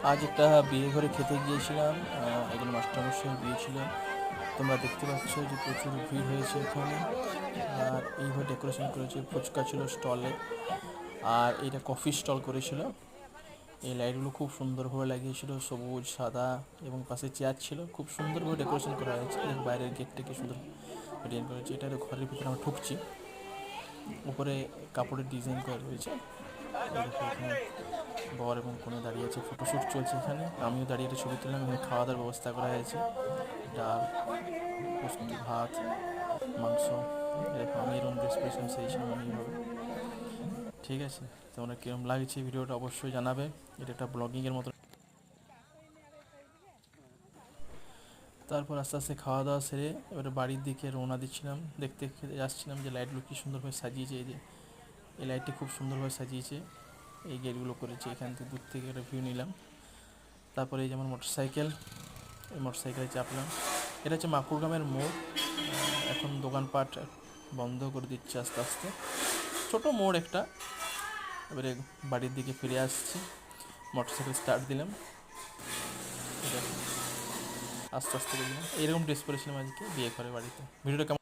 আজ একটা বিয়ে ঘরে খেতে গিয়েছিলাম, একজন মাস্টারমশাই বিয়ে ছিল। তোমরা দেখতে পাচ্ছ যে প্রচুর ভিড় হয়েছে এখানে। আর এইভাবে ডেকোরেশন করেছে, ফুচকা ছিল স্টলে, আর এইটা কফি স্টল করেছিল। এই লাইটগুলো খুব সুন্দরভাবে লাগিয়েছিল, সবুজ সাদা, এবং পাশে চেয়ার ছিল। খুব সুন্দরভাবে ডেকোরেশন করা হয়েছে। বাইরের গেটটাকে সুন্দর ডিজাইন করেছে। এটা ঘরের ভিতরে আমরা ঢুকছি, উপরে কাপড়ের ডিজাইন করা রয়েছে। এখানে বর এবং কনে দাঁড়িয়ে আছে, ফটোশ্যুট চলছে এখানে। আমিও দাঁড়িয়ে একটা ছবি তুললাম। এখানে খাওয়া দাওয়ার ব্যবস্থা করা হয়েছে, ডাল, পোস্ত, ভাত, মাংস। এরকম আমি এরকম ড্রেস পরেছিলাম, সেই সময় এইভাবে। ঠিক আছে, তোমরা কীরকম লাগছে ভিডিওটা অবশ্যই জানাবে। এটা একটা ব্লগিংয়ের মতো। তারপর আস্তে আস্তে খাওয়া দাওয়া সেরে এবারে বাড়ির দিকে রওনা দিচ্ছিলাম। দেখতে যাচ্ছিলাম যে লাইটগুলো কী সুন্দরভাবে সাজিয়েছে। এই যে এই লাইটটি খুব সুন্দরভাবে সাজিয়েছে, এই গেটগুলো করেছে। এখান থেকে দূর থেকে একটা ভিউ নিলাম। তারপরে এই যেমন মোটরসাইকেল, এই মোটরসাইকেলে চাপলাম। এটা হচ্ছে মাকুড়গ্রামের মোড়। এখন দোকানপাট বন্ধ করে দিচ্ছে আস্তে আস্তে। ছোট মোড় একটা। এবারে বাড়ির দিকে ফিরে আসছি, মোটরসাইকেল স্টার্ট দিলাম, আস্তে আস্তে দিলাম। এইরকম ড্রেস পরেছিলাম আজকে বিয়ে করে বাড়িতে। ভিডিওটা কেমন